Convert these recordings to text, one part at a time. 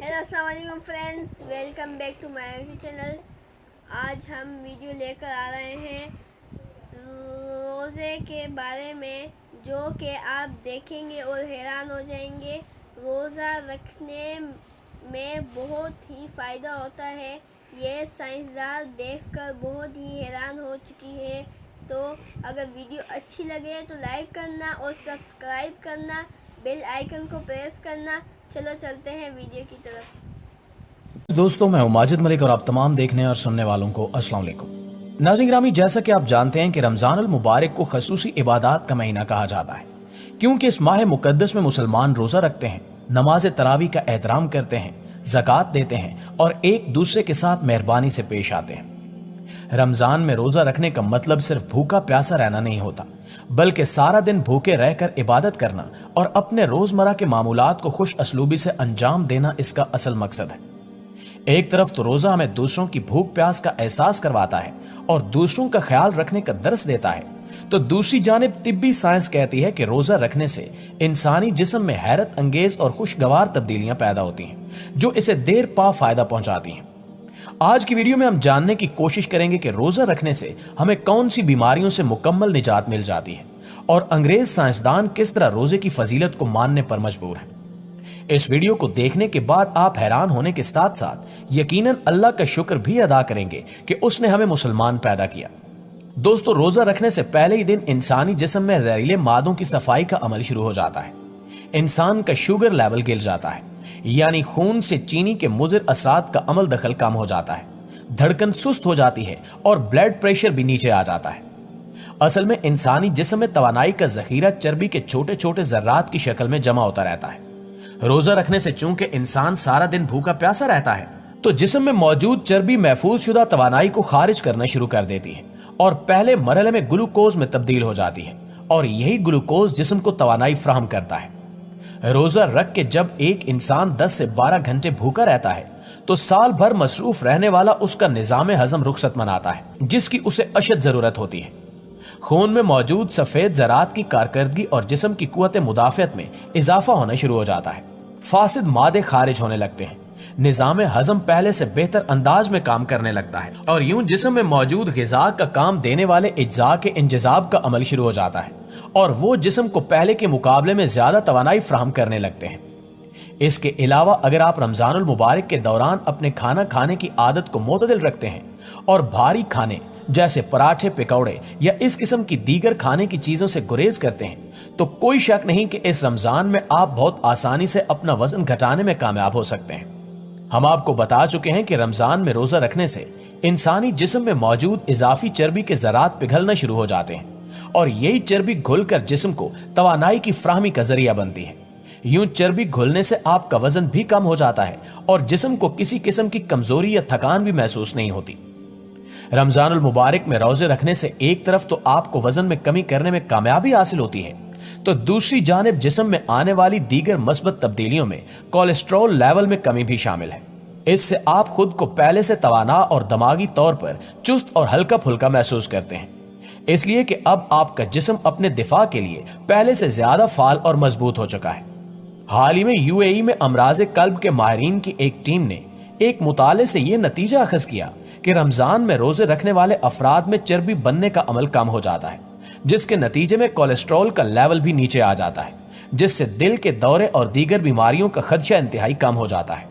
Hello अस्सलाम वालेकुम friends, welcome back to my YouTube channel. आज हम वीडियो लेकर आ रहे हैं रोज़े के बारे में, जो कि आप देखेंगे और हैरान हो जाएंगे। रोज़ा रखने में बहुत ही फ़ायदा होता है। ये साइंसदान देखकर बहुत ही हैरान हो चुकी है। तो अगर वीडियो अच्छी लगे तो लाइक करना और सब्सक्राइब करना, बेल आइकन को प्रेस करना। चलो चलते हैं वीडियो की तरफ। दोस्तों, मैं हूं माजिद मलिक और आप तमाम देखने और सुनने वालों को अस्सलाम वालेकुम। नाज़रीन गिरामी, जैसा कि आप जानते हैं कि रमजान अल मुबारक को खसूसी इबादत का महीना कहा जाता है, क्योंकि इस माह मुकद्दस में मुसलमान रोजा रखते हैं, नमाज तरावी का एहतराम करते हैं, ज़कात देते हैं और एक दूसरे के साथ मेहरबानी से पेश आते हैं। रमजान में रोजा रखने का मतलब सिर्फ भूखा प्यासा रहना नहीं होता, बल्कि सारा दिन भूखे रहकर इबादत करना और अपने रोजमर्रा के मामूलात को खुश असलूबी से अंजाम देना इसका असल मकसद है। एक तरफ तो रोजा हमें दूसरों की भूख प्यास का एहसास करवाता है और दूसरों का ख्याल रखने का दर्स देता है, तो दूसरी जानिब तिब्बी साइंस कहती है कि रोजा रखने से इंसानी जिस्म में हैरत अंगेज और खुशगवार तब्दीलियां पैदा होती हैं, जो इसे देर पा फायदा पहुंचाती हैं। आज की वीडियो में हम जानने की कोशिश करेंगे कि रोजा रखने से हमें कौन सी बीमारियों से मुकम्मल निजात मिल जाती है और अंग्रेज साइंसदान किस तरह रोजे की फजीलत को मानने पर मजबूर हैं। इस वीडियो को देखने के बाद आप हैरान होने के साथ साथ यकीनन अल्लाह का शुक्र भी अदा करेंगे कि उसने हमें मुसलमान पैदा किया। दोस्तों, रोजा रखने से पहले ही दिन इंसानी जिस्म में जहरीले मादों की सफाई का अमल शुरू हो जाता है। इंसान का शुगर लेवल गिर जाता है, यानी खून से चीनी के मुज़िर असरात का अमल दखल कम हो जाता है, धड़कन सुस्त हो जाती है और ब्लड प्रेशर भी नीचे आ जाता है। असल में इंसानी जिस्म में तवानाई का जखीरा चर्बी के छोटे छोटे जर्रात की शक्ल में जमा होता रहता है। रोजा रखने से चूंकि इंसान सारा दिन भूखा प्यासा रहता है, तो जिस्म में मौजूद चर्बी महफूज शुदा तवानाई को खारिज करना शुरू कर देती है और पहले मरहले में ग्लूकोज में तब्दील हो जाती है, और यही ग्लूकोज जिस्म को तवानाई फ्राहम करता है। रोजा रख के जब एक इंसान 10 से 12 घंटे भूखा रहता है, तो साल भर मसरूफ रहने वाला उसका निजाम हजम रुखसत मनाता है, जिसकी उसे अशद जरूरत होती है। खून में मौजूद सफेद जरात की कारकर्दगी और जिस्म की कुव्वत मुदाफियत में इजाफा होना शुरू हो जाता है। फासिद मादे खारिज होने लगते हैं, निजाम हजम पहले से बेहतर अंदाज में काम करने लगता है और यूं जिस्म में मौजूद ग़िज़ा का काम देने वाले अज्जा के इंजज़ाब का अमल शुरू हो जाता है और वो जिस्म को पहले के मुकाबले में ज्यादा तवानाई फ्राहम करने लगते हैं। इसके अलावा अगर आप रमजानुल मुबारक के दौरान अपने खाना खाने की आदत को मोतदिल रखते हैं और भारी खाने जैसे पराठे, पकौड़े या इस किस्म की दीगर खाने की चीजों से गुरेज करते हैं, तो कोई शक नहीं कि इस रमजान में आप बहुत आसानी से अपना वजन घटाने में कामयाब हो सकते हैं। हम आपको बता चुके हैं कि रमजान में रोजा रखने से इंसानी जिस्म में मौजूद इजाफी चर्बी के ज़रात पिघलना शुरू हो जाते हैं और यही चर्बी घुलकर जिस्म को तवानाई की फ्राहमी का जरिया बनती है। यूं चर्बी घुलने से आपका वजन भी कम हो जाता है और जिस्म को किसी किस्म की कमजोरी या थकान भी महसूस नहीं होती। रमजानुल मुबारक में रोजे रखने से एक तरफ तो आपको वजन में कमी करने में कामयाबी हासिल होती है, तो दूसरी जानिब जिस्म में आने वाली दीगर मस्बत तब्दीलियों में कोलेस्ट्रॉल लेवल में कमी भी शामिल है। इससे आप खुद को पहले से तवाना और दिमागी तौर पर चुस्त और हल्का फुल्का महसूस करते हैं, इसलिए कि अब आपका जिस्म अपने दिफा के लिए पहले से ज्यादा फाल और मजबूत हो चुका है। हाल ही में यूएई में अमराज कल्ब के माहिरीन की एक टीम ने एक मुताले से यह नतीजा अखज किया कि रमजान में रोजे रखने वाले अफराद में चर्बी बनने का अमल कम हो जाता है, जिसके नतीजे में कोलेस्ट्रॉल का लेवल भी नीचे आ जाता है, जिससे दिल के दौरे और दीगर बीमारियों का खदशा इंतहाई कम हो जाता है।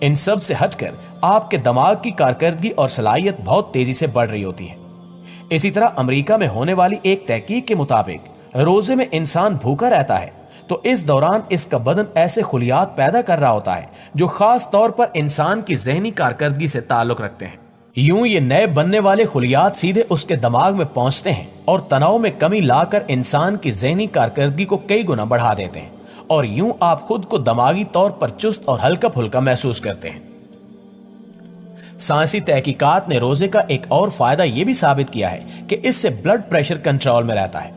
इन सब से हटकर आपके दिमाग की कारकर्दगी और सलाहियत बहुत तेजी से बढ़ रही होती है। इसी तरह अमेरिका में होने वाली एक तहकीक के मुताबिक रोजे में इंसान भूखा रहता है, तो इस दौरान इसका बदन ऐसे खुलियात पैदा कर रहा होता है जो खास तौर पर इंसान की जहनी कारकर्दगी से ताल्लुक रखते हैं। यूं ये नए बनने वाले खुलियात सीधे उसके दिमाग में पहुंचते हैं और तनाव में कमी लाकर इंसान की जहनी कारकर्दगी को कई गुना बढ़ा देते हैं और यूं आप खुद को दिमागी तौर पर चुस्त और हल्का फुल्का महसूस करते हैं। साइंसी तहकीकात ने रोजे का एक और फायदा यह भी साबित किया है कि इससे ब्लड प्रेशर कंट्रोल में रहता है।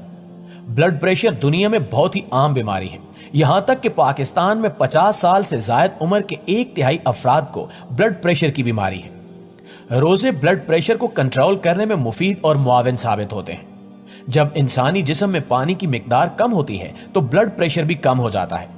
ब्लड प्रेशर दुनिया में बहुत ही आम बीमारी है, यहां तक कि पाकिस्तान में 50 साल से ज्यादा उम्र के 1/3 अफराद को ब्लड प्रेशर की बीमारी है। रोजे ब्लड प्रेशर को कंट्रोल करने में मुफीद और मुआविन साबित होते हैं। जब इंसानी जिस्म में पानी की मिकदार कम होती है तो ब्लड प्रेशर भी कम हो जाता है,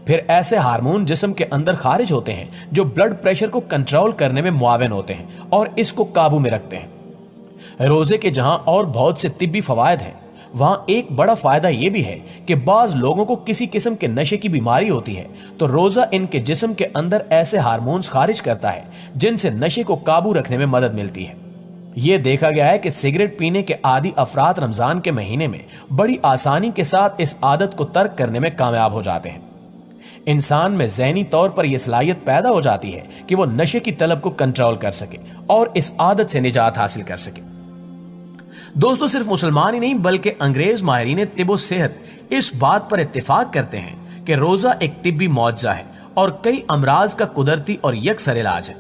پھر ایسے ہارمون جسم کے اندر خارج ہوتے ہیں جو بلڈ پریشر کو کنٹرول کرنے میں معاون ہوتے ہیں اور اس کو قابو میں رکھتے ہیں۔ روزے کے جہاں اور بہت سے طبی فوائد ہیں، وہاں ایک بڑا فائدہ یہ بھی ہے کہ بعض لوگوں کو کسی قسم کے نشے کی بیماری ہوتی ہے تو روزہ ان کے جسم کے اندر ایسے ہارمونز خارج کرتا ہے جن سے نشے کو قابو رکھنے میں مدد ملتی ہے۔ یہ دیکھا گیا ہے کہ سگریٹ پینے کے عادی افراد رمضان کے مہینے میں بڑی آسانی کے ساتھ اس عادت کو ترک کرنے میں کامیاب ہو جاتے ہیں۔ انسان میں ذہنی طور پر یہ صلاحیت پیدا ہو جاتی ہے کہ وہ نشے کی طلب کو کنٹرول کر سکے اور اس عادت سے نجات حاصل کر سکے۔ دوستو، صرف مسلمان ہی نہیں بلکہ انگریز ماہرین طب و صحت اس بات پر اتفاق کرتے ہیں کہ روزہ ایک طبی معجزہ ہے اور کئی امراض کا قدرتی اور یکسر علاج ہے۔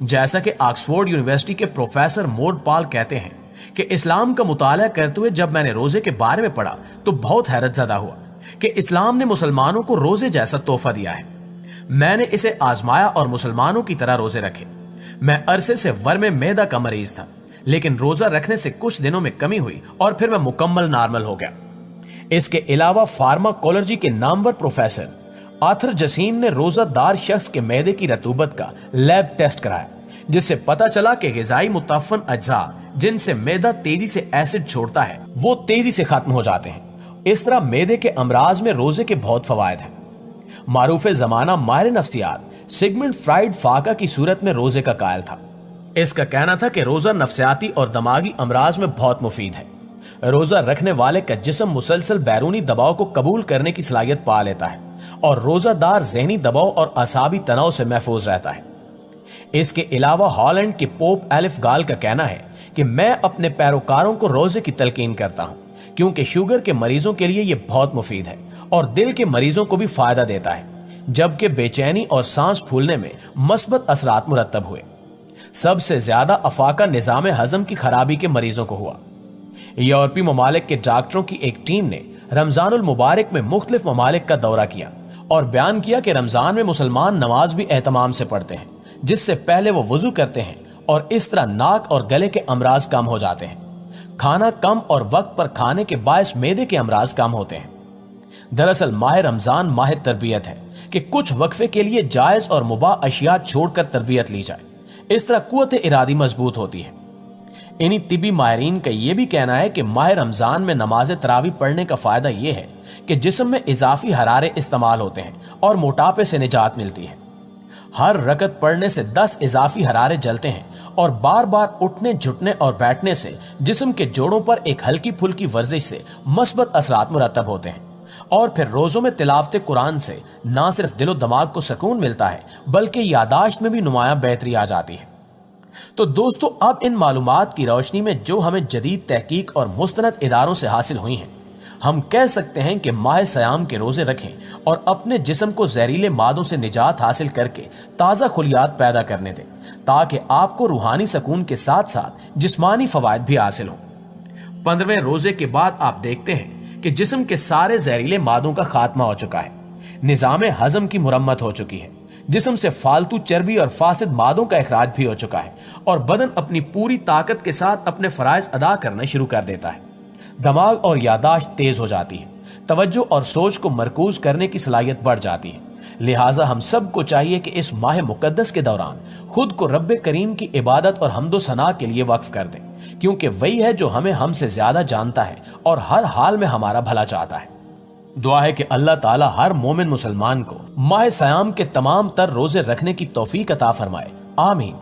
جیسا کہ آکسفورڈ یونیورسٹی کے پروفیسر مورڈ پال کہتے ہیں کہ اسلام کا مطالعہ کرتے ہوئے جب میں نے روزے کے بارے میں پڑھا تو بہت حیرت زدہ ہوا کہ اسلام نے مسلمانوں کو روزے جیسا تحفہ دیا ہے۔ میں نے اسے آزمایا اور مسلمانوں کی طرح روزے رکھے۔ میں عرصے سے ورم معدہ کا مریض تھا، لیکن روزہ رکھنے سے کچھ دنوں میں کمی ہوئی اور پھر میں مکمل نارمل ہو گیا۔ اس کے علاوہ فارماکولوجی کے نامور پروفیسر آتھر جسیم نے روزہ دار شخص کے معدے کی رطوبت کا لیب ٹیسٹ کرایا، جس سے پتا چلا کہ غذائی متعفن اجزاء جن سے معدہ تیزی سے ایسڈ چھوڑتا ہے وہ تیزی سے ختم ہو جاتے ہیں۔ اس طرح معدے کے امراض میں روزے کے بہت فوائد ہیں۔ معروف زمانہ ماہر نفسیات سگمنڈ فرائیڈ فاقہ کی صورت میں روزے کا قائل تھا۔ اس کا کہنا تھا کہ روزہ نفسیاتی اور دماغی امراض میں بہت مفید ہے۔ روزہ رکھنے والے کا جسم مسلسل بیرونی دباؤ کو قبول کرنے کی صلاحیت پا لیتا ہے اور روزہ دار ذہنی دباؤ اور اعصابی تناؤ سے محفوظ رہتا ہے۔ اس کے علاوہ ہالینڈ کے پوپ ایلف گال کا کہنا ہے کہ میں اپنے پیروکاروں کو روزے کی تلقین کرتا ہوں کیونکہ شوگر کے مریضوں کے لیے یہ بہت مفید ہے اور دل کے مریضوں کو بھی فائدہ دیتا ہے، جبکہ بے چینی اور سانس پھولنے میں مثبت اثرات مرتب ہوئے۔ سب سے زیادہ افاقہ نظام ہضم کی خرابی کے مریضوں کو ہوا۔ یورپی ممالک کے ڈاکٹروں کی ایک ٹیم نے رمضان المبارک میں مختلف ممالک کا دورہ کیا اور بیان کیا کہ رمضان میں مسلمان نماز بھی اہتمام سے پڑھتے ہیں، جس سے پہلے وہ وضو کرتے ہیں اور اس طرح ناک اور گلے کے امراض کم ہو جاتے ہیں۔ کھانا کم اور وقت پر کھانے کے باعث معدے کے امراض کم ہوتے ہیں۔ دراصل ماہ رمضان ماہ تربیت ہے کہ کچھ وقفے کے لیے جائز اور مباح اشیاء چھوڑ کر تربیت لی جائے، اس طرح قوت ارادی مضبوط ہوتی ہے۔ انہی طبی ماہرین کا یہ بھی کہنا ہے کہ ماہ رمضان میں نماز تراویح پڑھنے کا فائدہ یہ ہے کہ جسم میں اضافی حرارے استعمال ہوتے ہیں اور موٹاپے سے نجات ملتی ہے۔ ہر رکعت پڑھنے سے 10 اضافی حرارے جلتے ہیں اور بار بار اٹھنے جھٹنے اور بیٹھنے سے جسم کے جوڑوں پر ایک ہلکی پھلکی ورزش سے مثبت اثرات مرتب ہوتے ہیں۔ اور پھر روزوں میں تلاوت قرآن سے نہ صرف دل و دماغ کو سکون ملتا ہے بلکہ یاداشت میں بھی نمایاں بہتری آ جاتی ہے۔ تو دوستو، اب ان معلومات کی روشنی میں جو ہمیں جدید تحقیق اور مستند اداروں سے حاصل ہوئی ہیں، ہم کہہ سکتے ہیں کہ ماہ سیام کے روزے رکھیں اور اپنے جسم کو زہریلے مادوں سے نجات حاصل کر کے تازہ خلیات پیدا کرنے دیں تاکہ آپ کو روحانی سکون کے ساتھ ساتھ جسمانی فوائد بھی حاصل ہوں۔ 15ویں روزے کے بعد آپ دیکھتے ہیں کہ جسم کے سارے زہریلے مادوں کا خاتمہ ہو چکا ہے، نظام ہضم کی مرمت ہو چکی ہے، جسم سے فالتو چربی اور فاسد مادوں کا اخراج بھی ہو چکا ہے اور بدن اپنی پوری طاقت کے ساتھ اپنے فرائض ادا کرنا شروع کر دیتا ہے۔ دماغ اور یاداشت تیز ہو جاتی ہے، توجہ اور سوچ کو مرکوز کرنے کی صلاحیت بڑھ جاتی ہے۔ لہٰذا ہم سب کو چاہیے کہ اس ماہ مقدس کے دوران خود کو رب کریم کی عبادت اور حمد و ثنا کے لیے وقف کر دیں، کیونکہ وہی ہے جو ہمیں ہم سے زیادہ جانتا ہے اور ہر حال میں ہمارا بھلا چاہتا ہے۔ دعا ہے کہ اللہ تعالی ہر مومن مسلمان کو ماہ سیام کے تمام تر روزے رکھنے کی توفیق عطا فرمائے، آمین۔